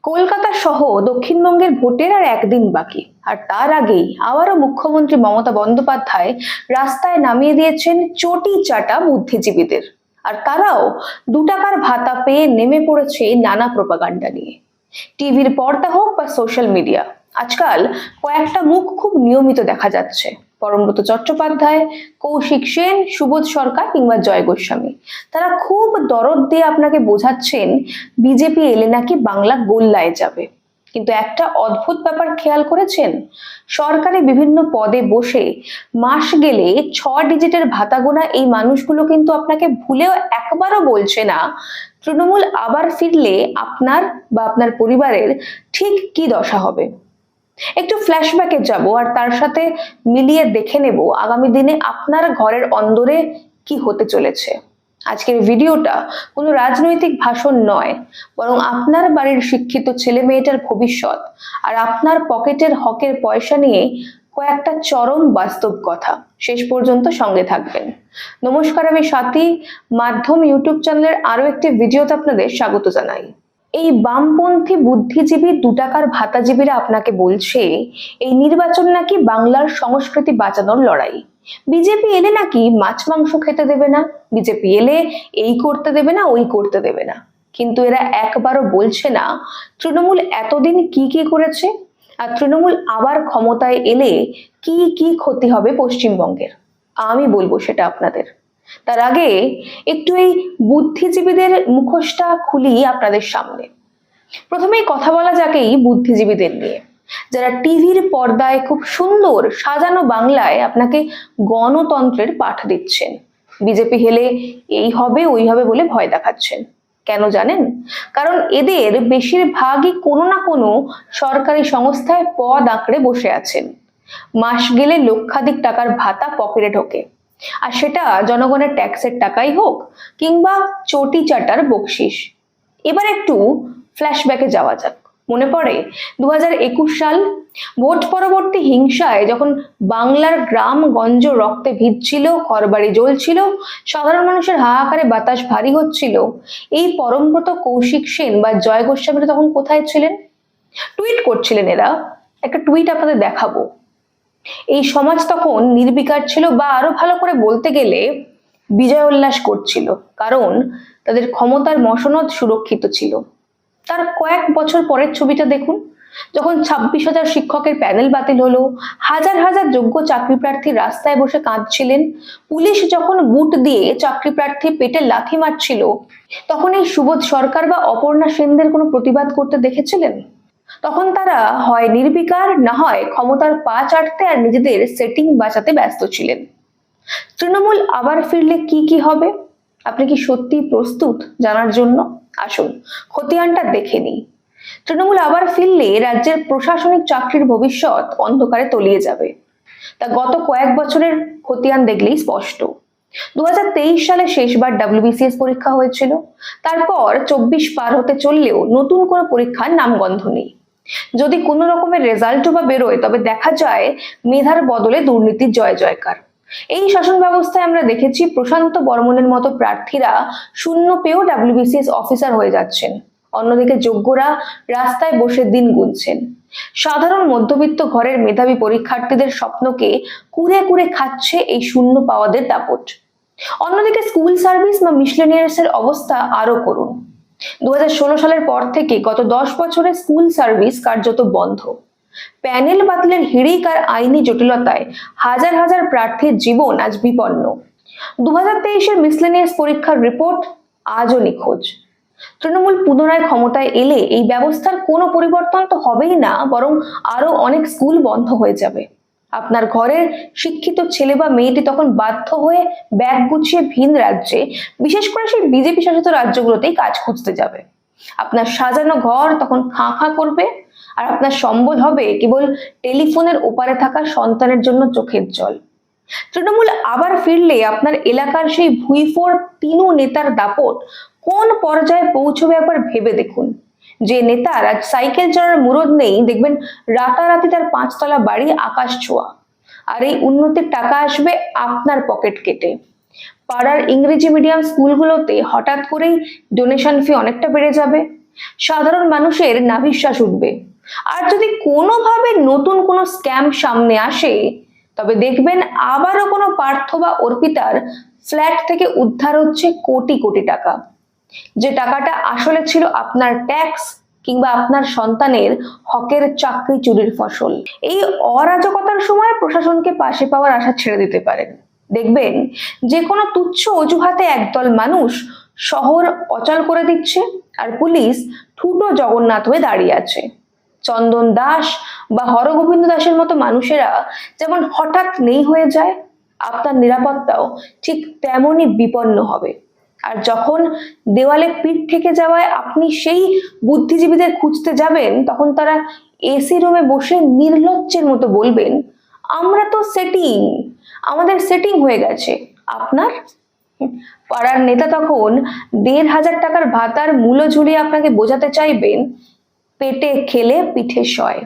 কলকাতা সহ দক্ষিণবঙ্গের ভোটের আর একদিন বাকি, আর তার আগেই আবারও মুখ্যমন্ত্রী মমতা বন্দ্যোপাধ্যায় রাস্তায় নামিয়ে দিয়েছেন চটি চাটা বুদ্ধিজীবীদের। আর তারাও 2 টাকার ভাতা পেয়ে নেমে পড়েছে নানা প্রোপাগান্ডা নিয়ে। টিভির পর্দা হোক বা সোশ্যাল মিডিয়া, আজকাল কয়েকটা মুখ খুব নিয়মিত দেখা যাচ্ছে। পরমব্রত চট্টোপাধ্যায়, কৌশিক সেন, সুবোধ সরকার কিংবা জয় গোস্বামী। তারা খুব দরদ দিয়ে আপনাকে বোঝাচ্ছেন বিজেপি এলে নাকি বাংলা গোল্লায় যাবে। কিন্তু একটা অদ্ভুত ব্যাপার খেয়াল করেছেন? সরকারি বিভিন্ন পদে বসে মাস গেলে 6 ডিজিটের ভাতা গোনা এই মানুষগুলো কিন্তু আপনাকে ভুলেও একবারও বলছে না তৃণমূল আবার ফিরলে আপনার বা আপনার পরিবারের ঠিক কি দশা হবে। একটু ফ্ল্যাশব্যাকে যাব আর তার সাথে মিলিয়ে দেখে নেব আগামী দিনে আপনার ঘরের অন্দরে কি হতে চলেছে। আজকের ভিডিওটা কোনো রাজনৈতিক ভাষণ নয়, বরং আপনার বাড়ির শিক্ষিত ছেলে মেয়েটার ভবিষ্যৎ আর আপনার পকেটের হকের পয়সা নিয়ে কয়েকটা চরম বাস্তব কথা। শেষ পর্যন্ত সঙ্গে থাকবেন। নমস্কার, আমি স্বাতী। মাধ্যম ইউটিউব চ্যানেলের আরো একটি ভিডিওতে আপনাদের স্বাগত জানাই। এই বামপন্থী বুদ্ধিজীবী 2 টাকার ভাতাজীবীরা আপনাকে বলছে এই নির্বাচন নাকি বাংলার সংস্কৃতি বাঁচানোর লড়াই। বিজেপি এলে নাকি মাছ মাংস খেতে দেবে না, বিজেপি এলে এই করতে দেবে না, ওই করতে দেবে না। কিন্তু এরা একবারও বলছে না তৃণমূল এতদিন কি কি করেছে, আর তৃণমূল আবার ক্ষমতায় এলে কি কি ক্ষতি হবে পশ্চিমবঙ্গের। আমি বলবো সেটা আপনাদের। তার আগে একটু এই বুদ্ধিজীবীদের মুখোশটা খুলি আপনাদের সামনে। প্রথমেই কথা বলা যাক এই বুদ্ধিজীবীদের নিয়ে, যারা টিভির পর্দায় খুব সুন্দর সাজানো বাংলায় আপনাকে গণতন্ত্রের পাঠ দিচ্ছেন। বিজেপি হেলে এই হবে ওই হবে বলে ভয় দেখাচ্ছেন। কেন জানেন? কারণ এদের বেশিরভাগই কোনো না কোনো সরকারি সংস্থায় পদ আঁকড়ে বসে আছেন। মাস গেলে লক্ষাধিক টাকার ভাতা পকেটে ঢোকে, আর সেটা জনগণের ট্যাক্সের টাকাই হোক কিংবা চটি চাটার বকশিস। এবার একটু ফ্ল্যাশব্যাকে যাওয়া যাক। মনে পড়ে 2021 সাল, ভোট পরবর্তী হিংসায় যখন বাংলার গ্রাম গঞ্জ রক্তে ভিজছিল, ঘরবাড়ি জ্বলছিল, সাধারণ মানুষের হাহাকারে বাতাস ভারী হচ্ছিল, এই পরমব্রত কৌশিক সেন বা জয় গোস্বামীরা তখন কোথায় ছিলেন? টুইট করছিলেন এরা। একটা টুইট আপনাদের দেখাবো। এই সমাজ তখন নির্বিকার ছিল, বা আরো ভালো করে বলতে গেলে বিজয় উল্লাস করছিল, কারণ তাদের ক্ষমতার মসনদ সুরক্ষিত ছিল। তার কয়েক বছর পরের ছবিটা দেখুন, যখন 26,000 শিক্ষকের প্যানেল বাতিল হলো, হাজার হাজার যোগ্য চাকরি প্রার্থী রাস্তায় বসে কাঁদছিলেন, পুলিশ যখন বুট দিয়ে চাকরি প্রার্থী পেটে লাথি মারছিল, তখন এই সুবোধ সরকার বা অপর্ণা সেনদের কোনো প্রতিবাদ করতে দেখেছিলেন? তখন তারা হয় নির্বিকার, না হয় ক্ষমতার পা চাটতে আর নিজেদের সেটিং বাঁচাতে ব্যস্ত ছিলেন। তৃণমূল আবার ফিরলে কি কি হবে? আপনি কি সত্যি প্রস্তুত জানার জন্য? আসুন খতিয়ানটা দেখে নিই। তৃণমূল আবার ফিরলে রাজ্যের প্রশাসনিক চাকরির ভবিষ্যৎ অন্ধকারে তলিয়ে যাবে। তা গত কয়েক বছরের খতিয়ান দেখলেই স্পষ্ট। 2023 সালে শেষবার WBCS পরীক্ষা হয়েছিল। তারপর 24 পার হতে চললেও নতুন কোনো পরীক্ষার নামগন্ধ নেই। যদি কোনো রকমের রেজাল্টও বা বেরোয়, তবে দেখা যায় মেধার বদলে দুর্নীতির জয় জয়কার। এই শাসন ব্যবস্থায় আমরা দেখেছি প্রশান্ত বর্মনের মতো প্রার্থীরা শূন্য পেয়েও WBCS অফিসার হয়ে যাচ্ছেন। অন্যদিকে যোগ্যরা রাস্তায় বসে দিন গুনছেন। সাধারণ মধ্যবিত্ত ঘরের মেধাবী পরীক্ষার্থীদের স্বপ্নকে কুরে কুরে খাচ্ছে এই শূন্য পাওয়াদের দাপট। অন্যদিকে স্কুল সার্ভিস বা মিসলেনিয়াস এর অবস্থা আরো করুন। 2016 সালের পর থেকে গত 10 বছরে স্কুল সার্ভিস কার্যত বন্ধ। প্যানেল বাতিলের হিড়িক আর আইনি জটিলতায় হাজার হাজার প্রার্থীর জীবন আজ বিপন্ন। 2023 মিসলেনিয়াস পরীক্ষার রিপোর্ট আজও নিখোঁজ। তৃণমূল পুনরায় ক্ষমতায় এলে এই ব্যবস্থার কোনো পরিবর্তন তো হবেই না, বরং আরো অনেক স্কুল বন্ধ হয়ে যাবে। আপনার ঘরের শিক্ষিত ছেলে বা মেয়েটি তখন বাধ্য হয়ে ব্যাগ গুছিয়ে ভিন রাজ্যে, বিশেষ করে সেই বিজেপি শাসিত রাজ্যগুলোতেই কাজ খুঁজতে যাবে। আপনার সাজানো ঘর তখন খাঁ খাঁ করবে, আর আপনার সম্বল হবে কেবল টেলিফোনের ওপারে থাকা সন্তানের জন্য চোখের জল। তৃণমূল আবার ফিরলে আপনার এলাকার সেই ভুইফোর তিনু নেতার দাপট কোন পর্যায়ে পৌঁছবে একবার ভেবে দেখুন। যে নেতার আজ সাইকেল চড়ার মুরদ নেই, দেখবেন রাতারাতি তার 5 তলা বাড়ি আকাশ ছোঁয়া। আর এই উন্নতির টাকা আসবে আপনার পকেট কেটে। পাড়ার ইংরেজি মিডিয়াম স্কুলগুলোতে হঠাৎ করেই ডোনেশন ফি অনেকটা বেড়ে যাবে। সাধারণ মানুষের নাভিশ্বাস উঠবে। আর যদি কোনোভাবে নতুন কোনো স্ক্যাম সামনে আসে, তবে দেখবেন আবারও কোনো পার্থ বা অর্পিতার ফ্ল্যাট থেকে উদ্ধার হচ্ছে কোটি কোটি টাকা, যে টাকাটা আসলে ছিল আপনার ট্যাক্স কিংবা আপনার সন্তানের হকের চাকরি চুরির ফসল। এই অরাজকতার সময় প্রশাসনকে পাশে পাওয়ার আশা ছেড়ে দিতে পারেন। দেখবেন যে কোনো তুচ্ছ অজুহাতে একদল মানুষ শহর অচল করে দিচ্ছে, আর পুলিশ ঠুটো জগন্নাথ হয়ে দাঁড়িয়ে আছে। চন্দন দাস বা হরগোবিন্দ দাসের মতো মানুষেরা যেমন হঠাৎ নেই হয়ে যায়, আপনার নিরাপত্তাও ঠিক তেমনই বিপন্ন হবে। আর যখন দেওয়ালে পিঠ থেকে যাওয়ায় আপনি সেই বুদ্ধিজীবীদের খুঁজতে যাবেন, তখন তারা এসি রুমে বসে নির্লজ্জের মতো বলবেন, আমরা তো আমাদের সেটিং হয়ে গেছে। আপনার পাড়ার নেতা তখন ১৫০০ টাকার ভাতার মূল্য ঝুলিয়ে আপনাকে বোঝাতে চাইবেন, পেটে খেলে পিঠে সয়।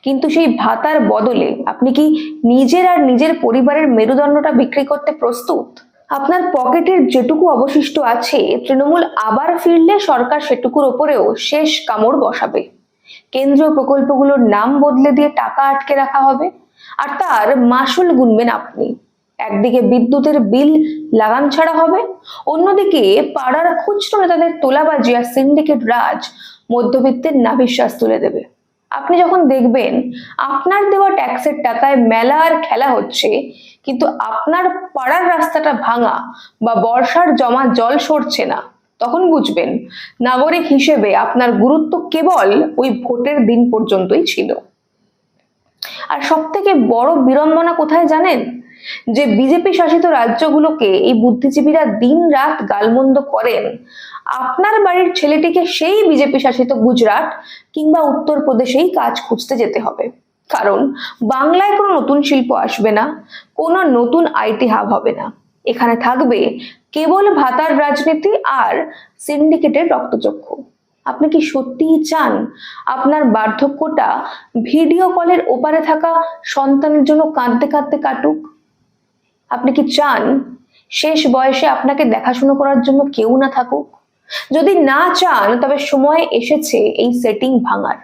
কিন্তু সেই ভাতার বদলে আপনি কি নিজের আর নিজের পরিবারের মেরুদণ্ডটা বিক্রি করতে প্রস্তুত? আপনার পকেটের যেটুকু অবশিষ্ট আছে, তৃণমূল আবার ফিরলে সরকার সেটুকুর ওপরেও শেষ কামড় বসাবে। কেন্দ্রীয় প্রকল্পগুলোর নাম বদলে দিয়ে টাকা আটকে রাখা হবে, আর তার মাসুল গুনবেন আপনি। একদিকে বিদ্যুতের বিল লাগাম ছাড়া হবে, অন্যদিকে পাড়ার খুচরো নেতাদের তোলাবাজি আর সিন্ডিকেট রাজ মধ্যবিত্তের নাভিশ্বাস তুলে দেবে। আপনি যখন দেখবেন আপনার দেওয়া ট্যাক্সের টাকায় মেলা আর খেলা হচ্ছে, কিন্তু আপনার পাড়ার রাস্তাটা ভাঙা বা বর্ষার জমা জল সরছে না, তখন বুঝবেন নাগরিক হিসেবে আপনার গুরুত্ব কেবল ওই ভোটের দিন পর্যন্তই ছিল। আর সব থেকে বড় বিড়ম্বনা কোথায় জানেন? যে বিজেপি শাসিত রাজ্যগুলোকে এই বুদ্ধিজীবীরা দিন রাত গালমন্দ করেন, আপনার বাড়ির ছেলেটিকে সেই বিজেপি শাসিত গুজরাট কিংবা উত্তরপ্রদেশেই কাজ খুঁজতে যেতে হবে। কারণ বাংলায় কোনো নতুন শিল্প আসবে না, কোনো নতুন আইটি হাব হবে না। এখানে থাকবে কেবল ভাতার রাজনীতি আর সিন্ডিকেটের রক্তচক্ষু। আপনি কি সত্যিই চান আপনার বার্ধক্যটা ভিডিও কলের ওপারে থাকা সন্তানের জন্য কাঁদতে কাঁদতে কাটুক? আপনি কি চান শেষ বয়সে আপনাকে দেখাশোনা করার জন্য কেউ না থাকুক? যদি না চান, তবে সময় এসেছে এই সেটিং ভাঙার।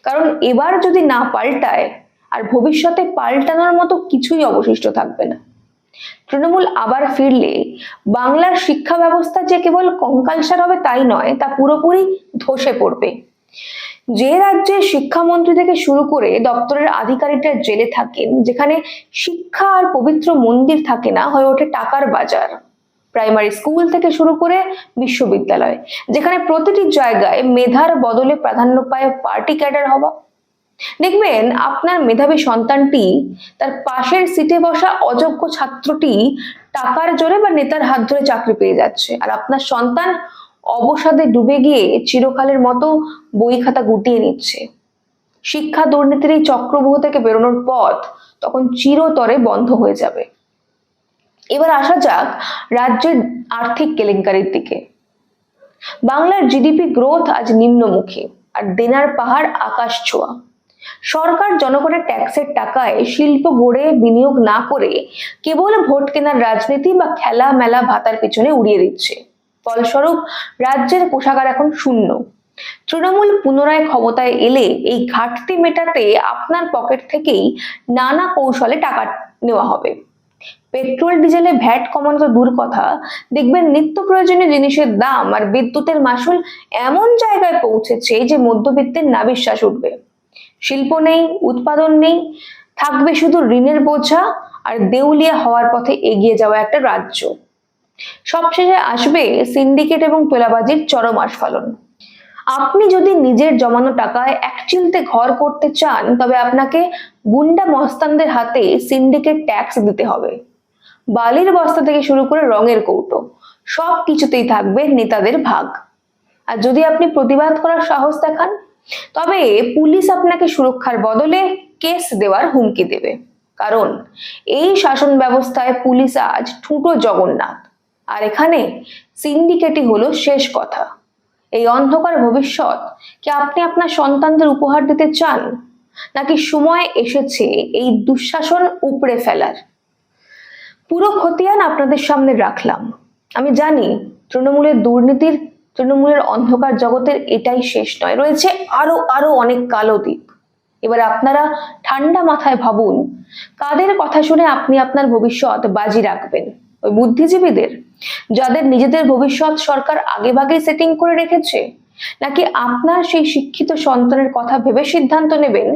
কারণ এবার যদি না পাল্টায়, আর ভবিষ্যতে পাল্টানোর মতো কিছুই অবশিষ্ট থাকবে না। তৃণমূল আবার ফিরলে বাংলার শিক্ষা ব্যবস্থা যে কেবল কঙ্কালসার হবে তাই নয়, তা পুরোপুরি ধসে পড়বে। যে রাজ্যে শিক্ষামন্ত্রী থেকে শুরু করে দপ্তরের আধিকারিকরা জেলে থাকেন, যেখানে শিক্ষা আর পবিত্র মন্দির থাকে না, হয়ে ওঠে টাকার বাজার। প্রাইমারি স্কুল থেকে শুরু করে বিশ্ববিদ্যালয়, যেখানে প্রতিটি জায়গায় মেধার বদলে প্রাধান্য পায় পার্টি ক্যাডার হওয়া। দেখবেন আপনার মেধাবী সন্তানটি তার পাশের সিটে বসা অযোগ্য ছাত্রটি টাকার জোরে বা নেতার হাত ধরে চাকরি পেয়ে যাচ্ছে, আর আপনার সন্তান অবসাদে ডুবে গিয়ে চিরকালের মতো বই খাতা গুটিয়ে নিচ্ছে। শিক্ষা দুর্নীতির এই চক্রব্যূহ থেকে বেরোনোর পথ তখন চিরতরে বন্ধ হয়ে যাবে। এবার আসা যাক রাজ্যের আর্থিক কেলেঙ্কারির দিকে। বাংলার জিডিপি গ্রোথ আজ নিম্নমুখী, আর দেনার পাহাড় আকাশ ছোঁয়া। সরকার জনগণের ট্যাক্সের টাকায় শিল্প গড়ে বিনিয়োগ না করে কেবল ভোট কেনার রাজনীতি বা খেলা মেলা ভাতার পিছনে উড়িয়ে দিচ্ছে। ফলস্বরূপ রাজ্যের কোষাগার এখন শূন্য। তৃণমূল পুনরায় ক্ষমতায় এলে এই ঘাটতি মেটাতে আপনার পকেট থেকেই নানা কৌশলে টাকা নেওয়া হবে। পেট্রোল ডিজেলে ভ্যাট কমানো তো দূর কথা, দেখবেন নিত্য প্রয়োজনীয় জিনিসের দাম আর বিদ্যুতের মাসুল এমন জায়গায় পৌঁছেছে যে মধ্যবিত্তের নাভিশ্বাস উঠবে। শিল্প নেই, উৎপাদন নেই, থাকবে শুধু ঋণের বোঝা আর দেউলিয়া হওয়ার পথে এগিয়ে যাওয়া একটা রাজ্য। সবশেষে আসবে সিন্ডিকেট এবং তোলাবাজির চরম আস্ফালন। আপনি যদি নিজের জমানো টাকায় একচিলতে ঘর করতে চান, তবে আপনাকে গুন্ডা মস্তানদের হাতে সিন্ডিকেট ট্যাক্স দিতে হবে। বালির বস্তা থেকে শুরু করে রঙের কৌটো, সব কিছুতেই থাকবে নেতাদের ভাগ। আর যদি আপনি প্রতিবাদ করার সাহস দেখান, তবে পুলিশ আপনাকে সুরক্ষার বদলে কেস দেওয়ার হুমকি দেবে। কারণ এই শাসন ব্যবস্থায় পুলিশ আজ ঠুটো জগন্নাথ, আর এখানে সিন্ডিকেটই হলো শেষ কথা। এই অন্ধকার ভবিষ্যৎ কি আপনি আপনার সন্তানদের উপহার দিতে চান, নাকি সময় এসেছে এই দুঃশাসন উপড়ে ফেলার? পুরো খতিয়ান আপনাদের সামনে রাখলাম। আমি জানি তৃণমূলের দুর্নীতির তৃণমূলের অন্ধকার জগতের এটাই শেষ নয়, রয়েছে আরো আরো অনেক কালো দিক। এবার আপনারা ঠান্ডা মাথায় ভাবুন, কাদের কথা শুনে আপনি আপনার ভবিষ্যৎ বাজি রাখবেন? ওই বুদ্ধিজীবীদের, যাদের নিজেদের ভবিষ্যৎ সরকার আগেভাগেই সেটিং করে রেখেছে, নাকি আপনার সেই শিক্ষিত সন্তানের কথা ভেবে সিদ্ধান্ত নেবেন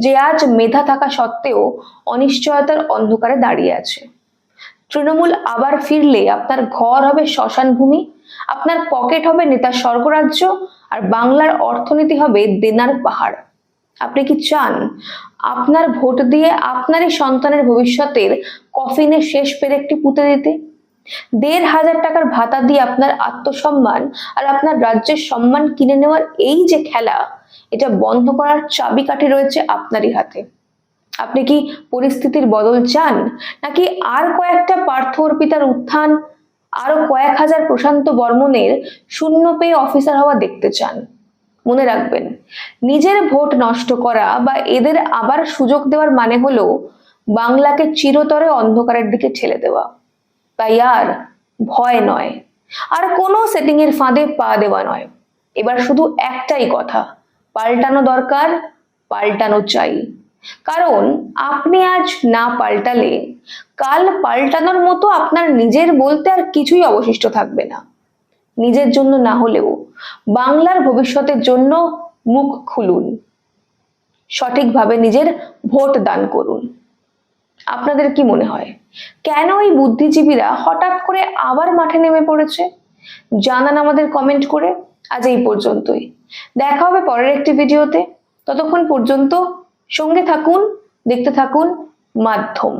যে আজ মেধা থাকা সত্ত্বেও অনিশ্চয়তার অন্ধকারে দাঁড়িয়ে আছে? তৃণমূল আবার ফিরলে আপনার ঘর হবে শ্মশান ভূমি, আপনার পকেট হবে নেতার স্বর্গরাজ্য, আর বাংলার অর্থনীতি হবে দেনার পাহাড়। আপনি কি চান আপনার ভোট দিয়ে আপনারই সন্তানের ভবিষ্যতের কফিনে শেষ পেরেকটি পুঁতে দিতে? ১,৫০০ টাকার ভাতা দিয়ে আপনার আত্মসম্মান আর আপনার রাজ্যের সম্মান কিনে নেওয়ার এই যে খেলা, এটা বন্ধ করার চাবিকাঠি রয়েছে আপনারই হাতে। আপনি কি পরিস্থিতির বদল চান, নাকি আর কয়েকটা পার্থ অর্পিতার উত্থান, আরো কয়েক হাজার প্রশান্ত বর্মনের শূন্য পেয়ে অফিসার হওয়া দেখতে চান? মনে রাখবেন, নিজের ভোট নষ্ট করা বা এদের আবার সুযোগ দেওয়ার মানে হলো বাংলাকে চিরতরে অন্ধকারের দিকে ঠেলে দেওয়া। তাই আর ভয় নয়, আর কোনো সেটিং এর ফাঁদে পা দেওয়া নয়। এবার শুধু একটাই কথা, পাল্টানো দরকার, পাল্টানো চাই। কারণ আপনি আজ না পাল্টালে কাল পাল্টানোর মতো আপনার নিজের বলতে আর কিছুই অবশিষ্ট থাকবে না। নিজের জন্য না হলেও বাংলার ভবিষ্যতের জন্য মুখ খুলুন, সঠিকভাবে নিজের ভোট দান করুন। আপনাদের কি মনে হয়, কেন এই বুদ্ধিজীবীরা হঠাৎ করে আবার মাঠে নেমে পড়েছে? জানান আমাদের কমেন্ট করে। আজ এই পর্যন্তই, দেখা হবে পরের একটি ভিডিওতে। ততক্ষণ পর্যন্ত সঙ্গে থাকুন, দেখতে থাকুন মাধ্যম।